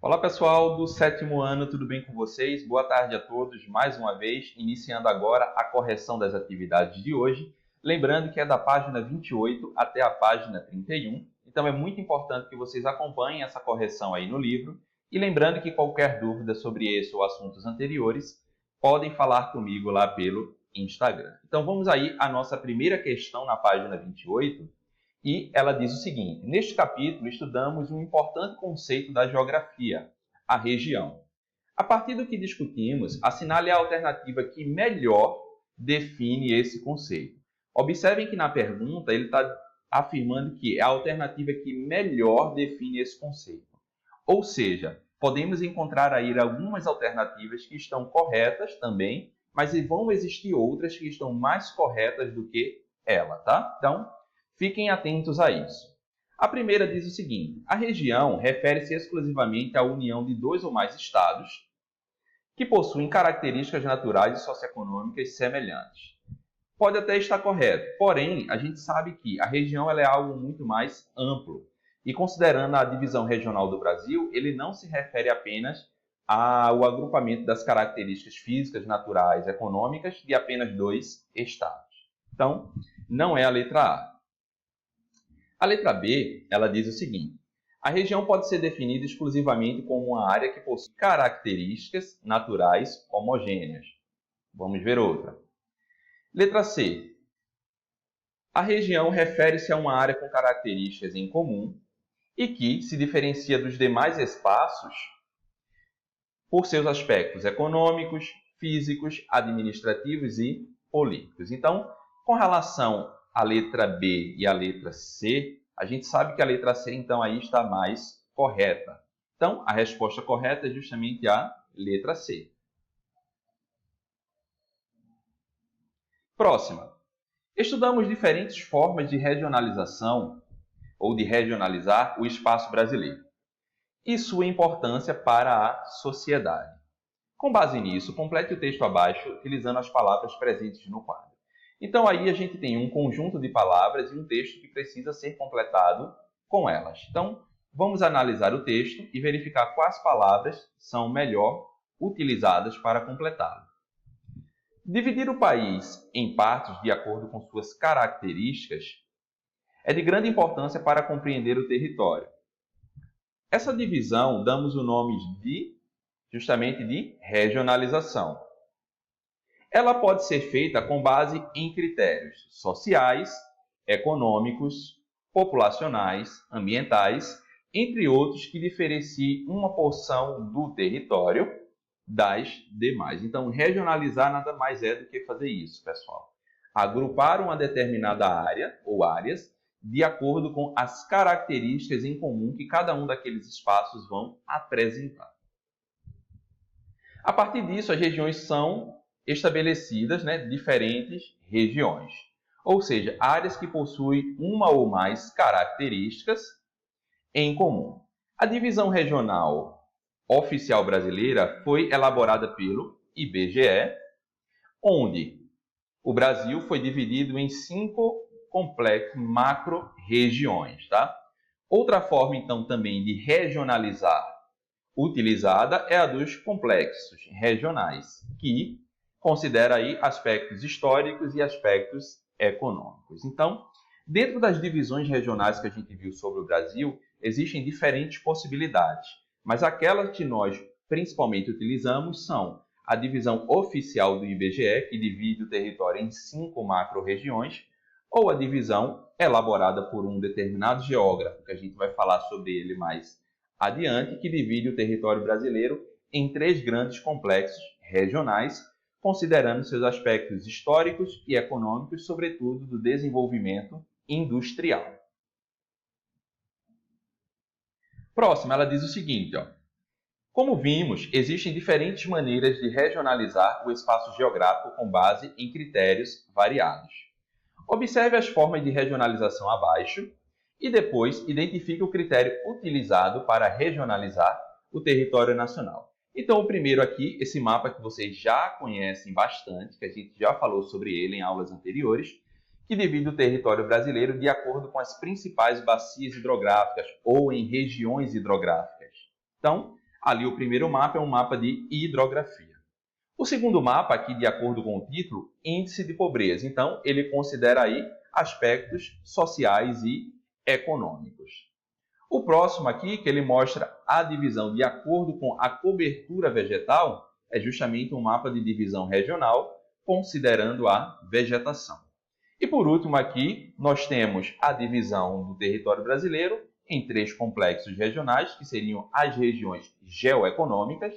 Olá pessoal do sétimo ano, tudo bem com vocês? Boa tarde a todos, mais uma vez, iniciando agora a correção das atividades de hoje. Lembrando que é da página 28 até a página 31, então é muito importante que vocês acompanhem essa correção aí no livro. E lembrando que qualquer dúvida sobre esse ou assuntos anteriores, podem falar comigo lá pelo Instagram. Então vamos aí à nossa primeira questão na página 28. E ela diz o seguinte: neste capítulo estudamos um importante conceito da geografia, a região. A partir do que discutimos, assinale a alternativa que melhor define esse conceito. Observem que na pergunta ele está afirmando que é a alternativa que melhor define esse conceito. Ou seja, podemos encontrar aí algumas alternativas que estão corretas também, mas vão existir outras que estão mais corretas do que ela, tá? Então, fiquem atentos a isso. A primeira diz o seguinte: a região refere-se exclusivamente à união de dois ou mais estados que possuem características naturais e socioeconômicas semelhantes. Pode até estar correto, porém, a gente sabe que a região ela é algo muito mais amplo. E considerando a divisão regional do Brasil, ele não se refere apenas ao agrupamento das características físicas, naturais, econômicas de apenas dois estados. Então, não é a letra A. A letra B, ela diz o seguinte: a região pode ser definida exclusivamente como uma área que possui características naturais homogêneas. Vamos ver outra. Letra C. A região refere-se a uma área com características em comum e que se diferencia dos demais espaços por seus aspectos econômicos, físicos, administrativos e políticos. Então, com relação à letra B e à letra C, a gente sabe que a letra C, então, aí está mais correta. Então, a resposta correta é justamente a letra C. Próxima. Estudamos diferentes formas de regionalização ou de regionalizar o espaço brasileiro e sua importância para a sociedade. Com base nisso, complete o texto abaixo utilizando as palavras presentes no quadro. Então aí a gente tem um conjunto de palavras e um texto que precisa ser completado com elas. Então vamos analisar o texto e verificar quais palavras são melhor utilizadas para completá-lo. Dividir o país em partes de acordo com suas características é de grande importância para compreender o território. Essa divisão damos o nome justamente de regionalização. Ela pode ser feita com base em critérios sociais, econômicos, populacionais, ambientais, entre outros que diferenciem uma porção do território das demais. Então, regionalizar nada mais é do que fazer isso, pessoal. Agrupar uma determinada área ou áreas de acordo com as características em comum que cada um daqueles espaços vão apresentar. A partir disso, as regiões são estabelecidas, diferentes regiões, ou seja, áreas que possuem uma ou mais características em comum. A divisão regional oficial brasileira foi elaborada pelo IBGE, onde o Brasil foi dividido em 5 complexos macro-regiões. Tá? Outra forma, então, também de regionalizar utilizada é a dos complexos regionais, que considera aí aspectos históricos e aspectos econômicos. Então, dentro das divisões regionais que a gente viu sobre o Brasil, existem diferentes possibilidades, mas aquelas que nós principalmente utilizamos são a divisão oficial do IBGE, que divide o território em 5 macro-regiões, ou a divisão elaborada por um determinado geógrafo, que a gente vai falar sobre ele mais adiante, que divide o território brasileiro em 3 grandes complexos regionais, considerando seus aspectos históricos e econômicos, sobretudo do desenvolvimento industrial. Próxima, ela diz o seguinte: como vimos, existem diferentes maneiras de regionalizar o espaço geográfico com base em critérios variados. Observe as formas de regionalização abaixo e depois identifique o critério utilizado para regionalizar o território nacional. Então, o primeiro aqui, esse mapa que vocês já conhecem bastante, que a gente já falou sobre ele em aulas anteriores, que divide o território brasileiro de acordo com as principais bacias hidrográficas ou em regiões hidrográficas. Então, Ali o primeiro mapa é um mapa de hidrografia. O segundo mapa, aqui de acordo com o título, índice de pobreza. Então, ele considera aí aspectos sociais e econômicos. O próximo aqui, que ele mostra a divisão de acordo com a cobertura vegetal, é justamente um mapa de divisão regional, considerando a vegetação. E por último aqui, nós temos a divisão do território brasileiro em 3 complexos regionais, que seriam as regiões geoeconômicas,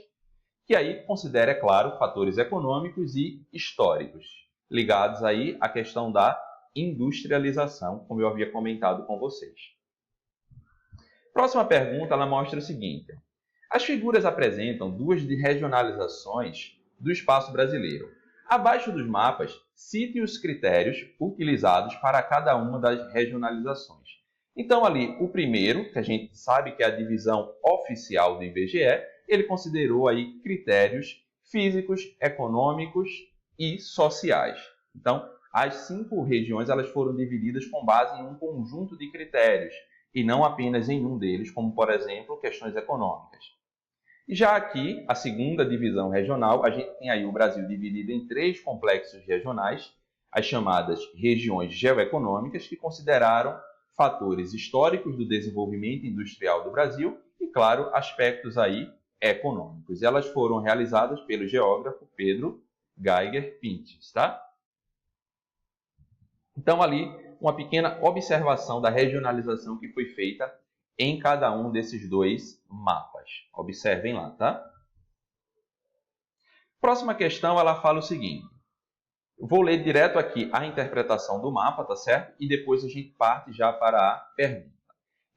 que aí considera, é claro, fatores econômicos e históricos, ligados aí à questão da industrialização, como eu havia comentado com vocês. Próxima pergunta, ela mostra o seguinte: as figuras apresentam 2 regionalizações do espaço brasileiro. Abaixo dos mapas, cite os critérios utilizados para cada uma das regionalizações. Então, ali, o primeiro, que a gente sabe que é a divisão oficial do IBGE, ele considerou aí critérios físicos, econômicos e sociais. Então, as 5 regiões elas foram divididas com base em um conjunto de critérios, e não apenas em um deles, como, por exemplo, questões econômicas. E já aqui, a segunda divisão regional, a gente tem aí o Brasil dividido em 3 complexos regionais, as chamadas regiões geoeconômicas, que consideraram fatores históricos do desenvolvimento industrial do Brasil e, claro, aspectos aí econômicos. Elas foram realizadas pelo geógrafo Pedro Geiger Pintes, tá? Então, ali, uma pequena observação da regionalização que foi feita em cada um desses 2 mapas. Observem lá, tá? Próxima questão, ela fala o seguinte. Vou ler direto aqui a interpretação do mapa, tá certo? E depois a gente parte já para a pergunta.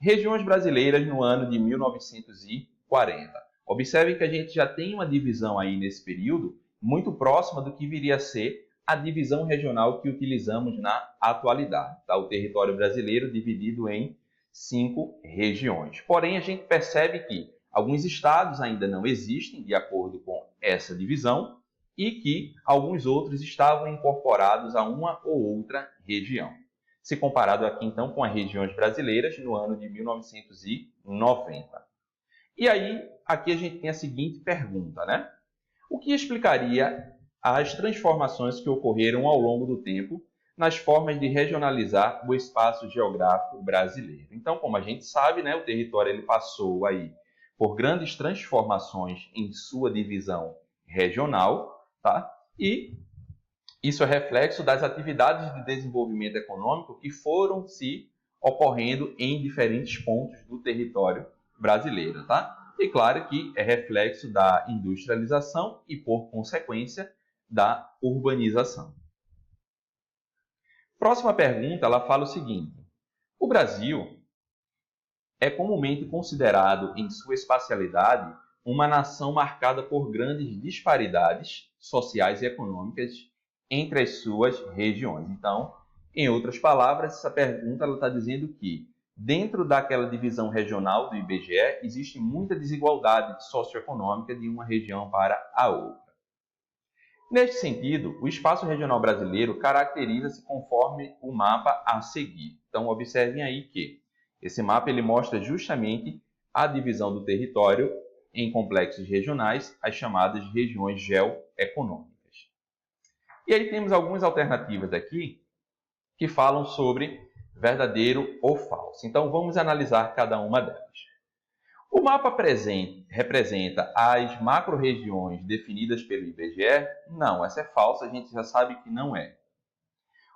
Regiões brasileiras no ano de 1940. Observem que a gente já tem uma divisão aí nesse período muito próxima do que viria a ser a divisão regional que utilizamos na atualidade. Tá? O território brasileiro dividido em 5 regiões. Porém, a gente percebe que alguns estados ainda não existem de acordo com essa divisão e que alguns outros estavam incorporados a uma ou outra região. Se comparado aqui, então, com as regiões brasileiras no ano de 1990. E aí, aqui a gente tem a seguinte pergunta, né? O que explicaria as transformações que ocorreram ao longo do tempo nas formas de regionalizar o espaço geográfico brasileiro? Então, como a gente sabe, né, o território ele passou aí por grandes transformações em sua divisão regional, tá? E isso é reflexo das atividades de desenvolvimento econômico que foram se ocorrendo em diferentes pontos do território brasileiro, tá? E claro que é reflexo da industrialização e, por consequência, da urbanização. Próxima pergunta, ela fala o seguinte: o Brasil é comumente considerado, em sua espacialidade, uma nação marcada por grandes disparidades sociais e econômicas entre as suas regiões. Então, em outras palavras, essa pergunta está dizendo que, dentro daquela divisão regional do IBGE, existe muita desigualdade socioeconômica de uma região para a outra. Neste sentido, o espaço regional brasileiro caracteriza-se conforme o mapa a seguir. Então, observem aí que esse mapa ele mostra justamente a divisão do território em complexos regionais, as chamadas regiões geoeconômicas. E aí temos algumas alternativas aqui que falam sobre verdadeiro ou falso. Então, vamos analisar cada uma delas. O mapa representa as macro-regiões definidas pelo IBGE? Não, essa é falsa, a gente já sabe que não é.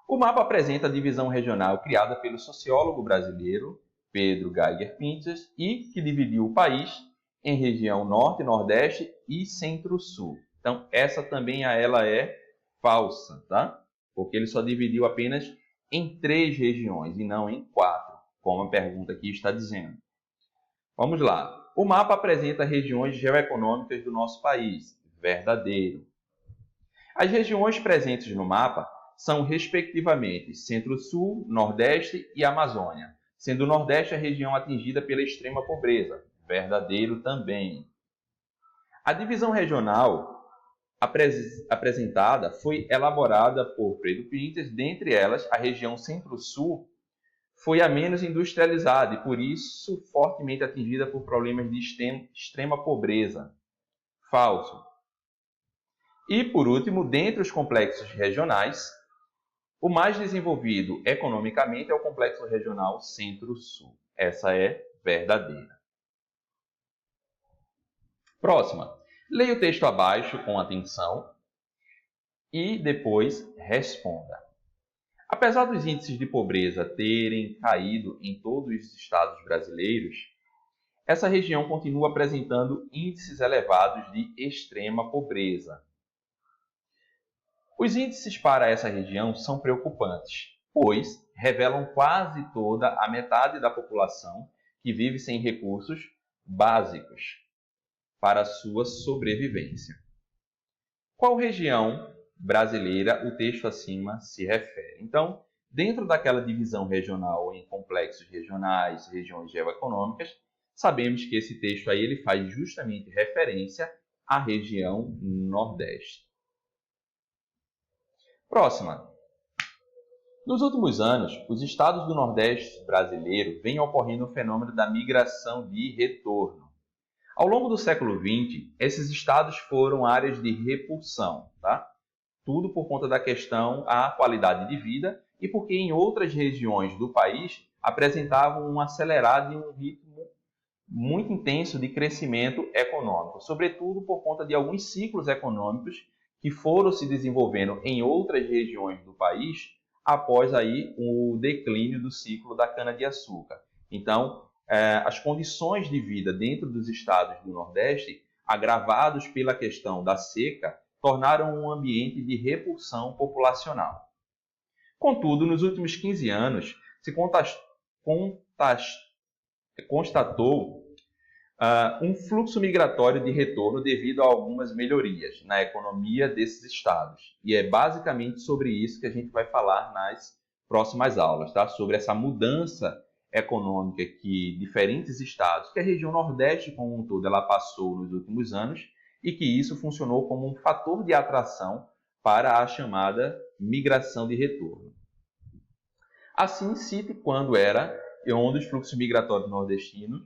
O mapa apresenta a divisão regional criada pelo sociólogo brasileiro Pedro Geiger Pintes e que dividiu o país em região Norte, Nordeste e Centro-Sul. Então, essa também ela é falsa, tá? Porque ele só dividiu apenas em 3 regiões e não em 4, como a pergunta aqui está dizendo. Vamos lá. O mapa apresenta regiões geoeconômicas do nosso país. Verdadeiro. As regiões presentes no mapa são, respectivamente, Centro-Sul, Nordeste e Amazônia, sendo o Nordeste a região atingida pela extrema pobreza. Verdadeiro também. A divisão regional apresentada foi elaborada por Pedro Pintes, dentre elas, a região Centro-Sul foi a menos industrializada e, por isso, fortemente atingida por problemas de extrema pobreza. Falso. E, por último, dentre os complexos regionais, o mais desenvolvido economicamente é o complexo regional Centro-Sul. Essa é verdadeira. Próxima. Leia o texto abaixo com atenção e depois responda. Apesar dos índices de pobreza terem caído em todos os estados brasileiros, essa região continua apresentando índices elevados de extrema pobreza. Os índices para essa região são preocupantes, pois revelam quase toda a metade da população que vive sem recursos básicos para sua sobrevivência. Qual região brasileira o texto acima se refere? Então, dentro daquela divisão regional em complexos regionais, regiões geoeconômicas, sabemos que esse texto aí ele faz justamente referência à região Nordeste. Próxima. Nos últimos anos, os estados do Nordeste brasileiro vêm ocorrendo o fenômeno da migração de retorno. Ao longo do século XX, esses estados foram áreas de repulsão, tá? Tudo por conta da questão à qualidade de vida e porque em outras regiões do país apresentavam um acelerado e um ritmo muito intenso de crescimento econômico, sobretudo por conta de alguns ciclos econômicos que foram se desenvolvendo em outras regiões do país após aí o declínio do ciclo da cana-de-açúcar. Então, as condições de vida dentro dos estados do Nordeste, agravados pela questão da seca, tornaram um ambiente de repulsão populacional. Contudo, nos últimos 15 anos, se constatou um fluxo migratório de retorno devido a algumas melhorias na economia desses estados. E é basicamente sobre isso que a gente vai falar nas próximas aulas, tá? Sobre essa mudança econômica que diferentes estados, que a região Nordeste como um todo, ela passou nos últimos anos e que isso funcionou como um fator de atração para a chamada migração de retorno. Assim, cite quando era e onde os fluxos migratórios nordestinos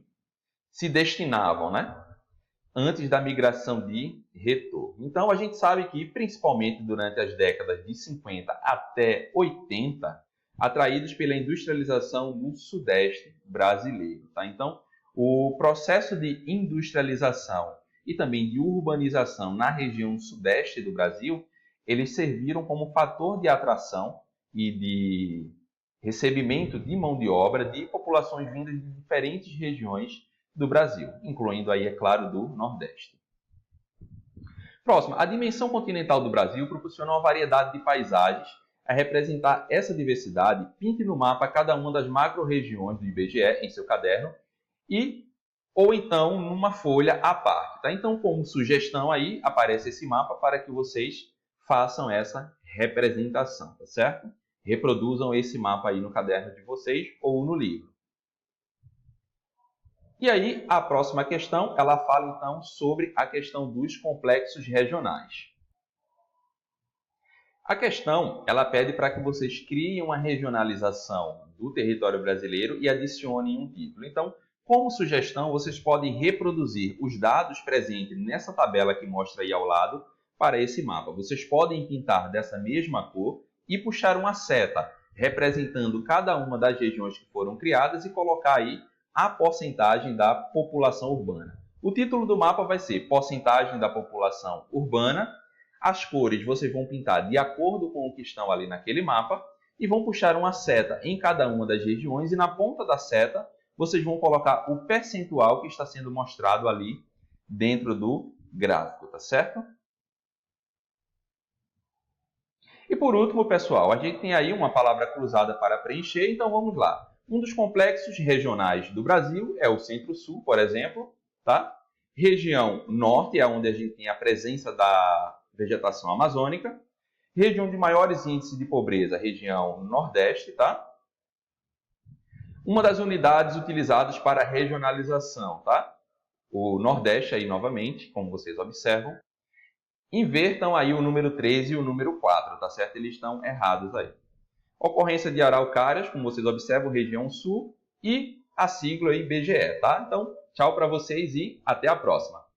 se destinavam, né? Antes da migração de retorno. Então, a gente sabe que, principalmente durante as décadas de 50 até 80, atraídos pela industrialização no Sudeste brasileiro. Tá? Então, o processo de industrialização e também de urbanização na região Sudeste do Brasil, eles serviram como fator de atração e de recebimento de mão de obra de populações vindas de diferentes regiões do Brasil, incluindo aí, é claro, do Nordeste. Próximo, a dimensão continental do Brasil proporciona uma variedade de paisagens. A representar essa diversidade, pinte no mapa cada uma das macro-regiões do IBGE em seu caderno ou então numa folha à parte. Tá? Então, como sugestão aí, aparece esse mapa para que vocês façam essa representação, tá certo? Reproduzam esse mapa aí no caderno de vocês ou no livro. E aí, a próxima questão, ela fala então sobre a questão dos complexos regionais. A questão, ela pede para que vocês criem uma regionalização do território brasileiro e adicionem um título. Então, como sugestão, vocês podem reproduzir os dados presentes nessa tabela que mostra aí ao lado para esse mapa. Vocês podem pintar dessa mesma cor e puxar uma seta representando cada uma das regiões que foram criadas e colocar aí a porcentagem da população urbana. O título do mapa vai ser Porcentagem da População Urbana. As cores vocês vão pintar de acordo com o que estão ali naquele mapa e vão puxar uma seta em cada uma das regiões e na ponta da seta vocês vão colocar o percentual que está sendo mostrado ali dentro do gráfico, tá certo? E por último, pessoal, a gente tem aí uma palavra cruzada para preencher, então vamos lá. Um dos complexos regionais do Brasil é o Centro-Sul, por exemplo, tá? Região Norte é onde a gente tem a presença da vegetação amazônica. Região de maiores índices de pobreza, região Nordeste, tá? Uma das unidades utilizadas para regionalização, tá? O Nordeste aí novamente, como vocês observam. Invertam aí o número 13 e o número 4, tá certo? Eles estão errados aí. Ocorrência de Araucárias, como vocês observam, região sul, e a sigla IBGE, tá? Então, tchau para vocês e até a próxima.